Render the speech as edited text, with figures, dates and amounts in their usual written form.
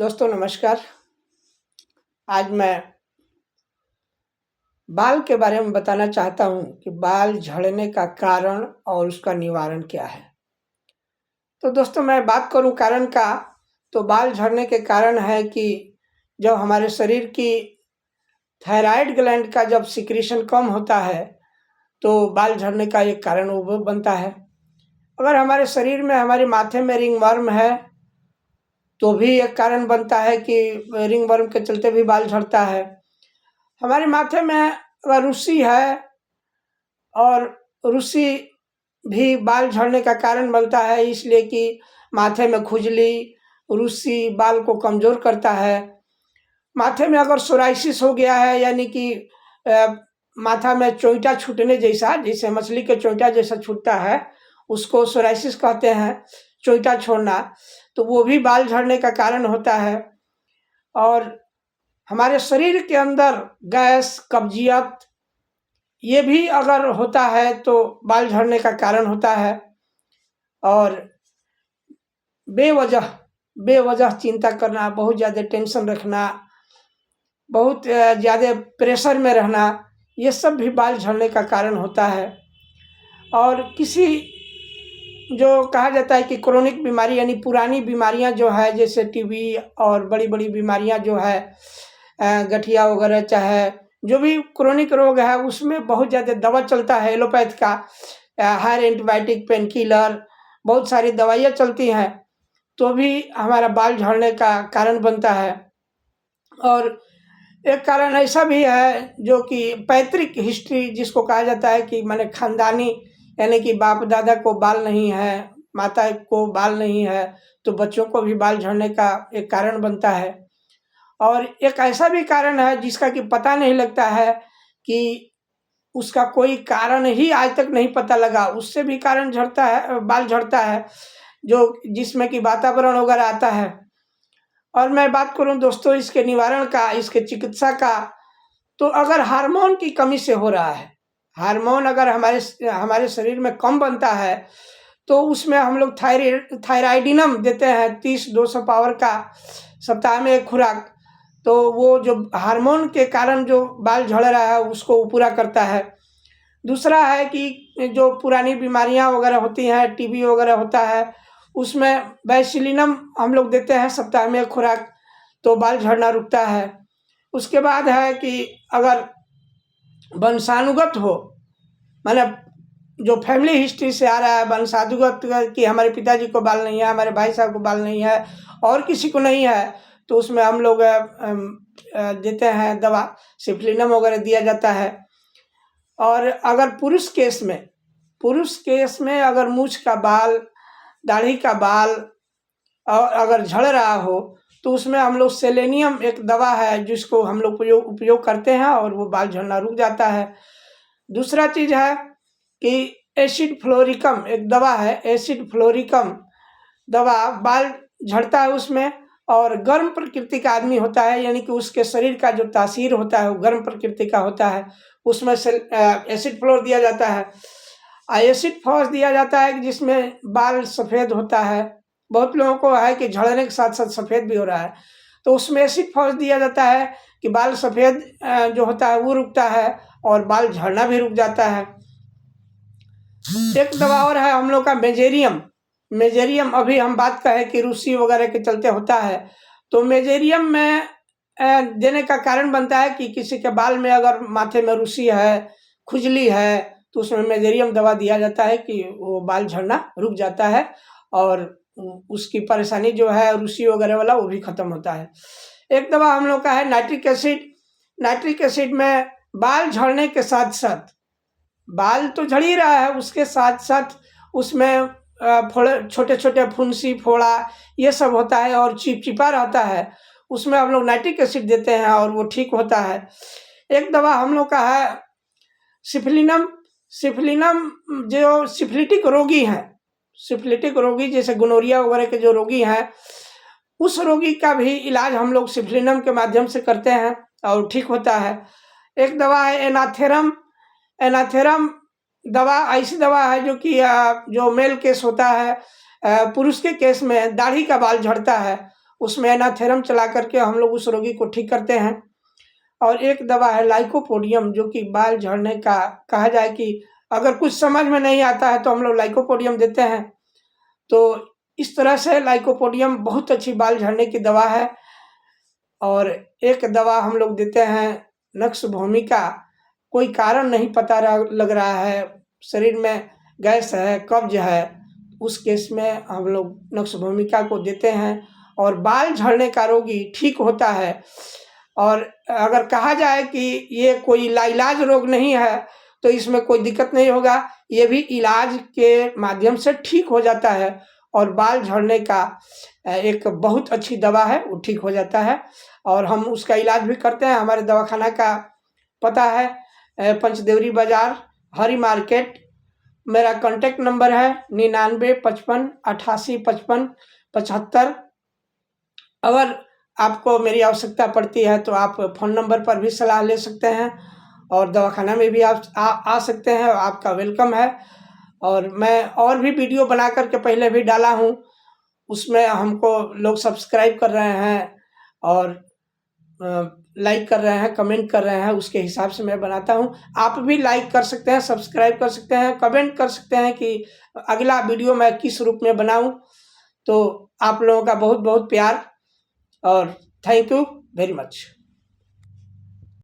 दोस्तों नमस्कार। आज मैं बाल के बारे में बताना चाहता हूँ कि बाल झड़ने का कारण और उसका निवारण क्या है। तो दोस्तों मैं बात करूँ कारण का, तो बाल झड़ने के कारण है कि जब हमारे शरीर की थायराइड ग्लैंड का जब सिक्रीशन कम होता है तो बाल झड़ने का एक कारण वो बनता है। अगर हमारे शरीर में, हमारे माथे में रिंगवर्म है तो भी एक कारण बनता है कि रिंगवर्म के चलते भी बाल झड़ता है। हमारे माथे में अगर रुसी है और रुसी भी बाल झड़ने का कारण बनता है, इसलिए कि माथे में खुजली, रुसी बाल को कमज़ोर करता है। माथे में अगर सोराइसिस हो गया है, यानी कि माथा में चोइटा छूटने जैसा, जैसे मछली के चोइटा जैसा छूटता है, उसको सोराइसिस कहते हैं, चोइटा छोड़ना, तो वो भी बाल झड़ने का कारण होता है। और हमारे शरीर के अंदर गैस, कब्जियत, ये भी अगर होता है तो बाल झड़ने का कारण होता है। और बेवजह चिंता करना, बहुत ज़्यादा टेंशन रखना, बहुत ज़्यादा प्रेशर में रहना, ये सब भी बाल झड़ने का कारण होता है। और किसी, जो कहा जाता है कि क्रोनिक बीमारी यानी पुरानी बीमारियां जो है, जैसे टीबी और बड़ी बड़ी बीमारियां जो है, गठिया वगैरह, चाहे जो भी क्रोनिक रोग है, उसमें बहुत ज़्यादा दवा चलता है एलोपैथ का, हायर एंटीबायोटिक, पेन किलर, बहुत सारी दवाइयाँ चलती हैं, तो भी हमारा बाल झड़ने का कारण बनता है। और एक कारण ऐसा भी है जो कि पैतृक हिस्ट्री जिसको कहा जाता है कि माने खानदानी, यानी कि बाप दादा को बाल नहीं है, माता को बाल नहीं है, तो बच्चों को भी बाल झड़ने का एक कारण बनता है। और एक ऐसा भी कारण है जिसका कि पता नहीं लगता है, कि उसका कोई कारण ही आज तक नहीं पता लगा, उससे भी कारण झड़ता है, बाल झड़ता है, जो जिसमें कि वातावरण वगैरह आता है। और मैं बात करूं दोस्तों इसके निवारण का, इसके चिकित्सा का, तो अगर हार्मोन की कमी से हो रहा है, हार्मोन अगर हमारे शरीर में कम बनता है, तो उसमें हम लोग थायराइडिनम देते हैं 30-200 पावर का, सप्ताह में एक खुराक, तो वो जो हार्मोन के कारण जो बाल झड़ रहा है उसको वो पूरा करता है। दूसरा है कि जो पुरानी बीमारियां वगैरह होती हैं, टीबी वगैरह होता है, उसमें बैसिलिनम हम लोग देते हैं सप्ताह में एक खुराक, तो बाल झड़ना रुकता है। उसके बाद है कि अगर वंशानुगत हो, मतलब जो फैमिली हिस्ट्री से आ रहा है, वंशानुगत कि हमारे पिताजी को बाल नहीं है, हमारे भाई साहब को बाल नहीं है, और किसी को नहीं है, तो उसमें हम लोग देते हैं दवा, सिप्लिनम वगैरह दिया जाता है। और अगर पुरुष केस में अगर मूछ का बाल, दाढ़ी का बाल और अगर झड़ रहा हो, तो उसमें हम लोग सेलेनियम एक दवा है जिसको हम लोग उपयोग करते हैं और वो बाल झड़ना रुक जाता है। दूसरा चीज़ है कि एसिड फ्लोरिकम एक दवा है, एसिड फ्लोरिकम दवा, बाल झड़ता है उसमें। और गर्म प्रकृति का आदमी होता है, यानी कि उसके शरीर का जो तासीर होता है वो गर्म प्रकृति का होता है, उसमें से एसिड फ्लोर दिया जाता है। एसिड फॉस दिया जाता है जिसमें बाल सफ़ेद होता है, बहुत लोगों को है कि झड़ने के साथ साथ सफ़ेद भी हो रहा है, तो उसमें एसिड फॉस दिया जाता है कि बाल सफ़ेद जो होता है वो रुकता है और बाल झड़ना भी रुक जाता है। एक दवा और है हम लोग का मेजेरियम अभी हम बात करें कि रूसी वगैरह के चलते होता है, तो मेजेरियम में देने का कारण बनता है कि किसी के बाल में अगर माथे में रूसी है, खुजली है, तो उसमें मेजेरियम दवा दिया जाता है कि वो बाल झड़ना रुक जाता है और उसकी परेशानी जो है रूसी वगैरह वाला वो भी ख़त्म होता है। एक दवा हम लोग का है नाइट्रिक एसिड में बाल झड़ने के साथ साथ, बाल तो झड़ ही रहा है, उसके साथ साथ उसमें फोड़े, छोटे छोटे फुंसी फोड़ा ये सब होता है और चिपचिपा रहता है, उसमें हम लोग नाइट्रिक एसिड देते हैं और वो ठीक होता है। एक दवा हम लोग का है सिफलिनम जो सिफिलिटिक रोगी जैसे गोनोरिया वगैरह के जो रोगी हैं, उस रोगी का भी इलाज हम लोग सिफलिनम के माध्यम से करते हैं और ठीक होता है। एक दवा है एनाथेरम दवा, ऐसी दवा है जो कि जो मेल केस होता है, पुरुष के केस में दाढ़ी का बाल झड़ता है, उसमें एनाथेरम चला करके हम लोग उस रोगी को ठीक करते हैं। और एक दवा है लाइकोपोडियम, जो कि बाल झड़ने का कहा जाए कि अगर कुछ समझ में नहीं आता है तो हम लोग लाइकोपोडियम देते हैं। तो इस तरह से लाइकोपोडियम बहुत अच्छी बाल झड़ने की दवा है। और एक दवा हम लोग देते हैं नक्स भूमिका। कोई कारण नहीं पता लग रहा है, शरीर में गैस है, कब्ज है, उस केस में हम लोग नक्स भूमिका को देते हैं और बाल झड़ने का रोगी ठीक होता है। और अगर कहा जाए कि ये कोई लाइलाज रोग नहीं है तो इसमें कोई दिक्कत नहीं होगा, ये भी इलाज के माध्यम से ठीक हो जाता है। और बाल झड़ने का एक बहुत अच्छी दवा है, वो ठीक हो जाता है और हम उसका इलाज भी करते हैं। हमारे दवाखाना का पता है पंचदेवरी बाज़ार, हरी मार्केट। मेरा कॉन्टैक्ट नंबर है 9955885575। अगर आपको मेरी आवश्यकता पड़ती है तो आप फ़ोन नंबर पर भी सलाह ले सकते हैं और दवाखाना में भी आप आ सकते हैं, आपका वेलकम है। और मैं और भी वीडियो बना कर के पहले भी डाला हूँ, उसमें हमको लोग सब्सक्राइब कर रहे हैं और लाइक कर रहे हैं, कमेंट कर रहे हैं, उसके हिसाब से मैं बनाता हूँ। आप भी लाइक कर सकते हैं, सब्सक्राइब कर सकते हैं, कमेंट कर सकते हैं कि अगला वीडियो मैं किस रूप में बनाऊँ। तो आप लोगों का बहुत बहुत प्यार और थैंक यू वेरी मच।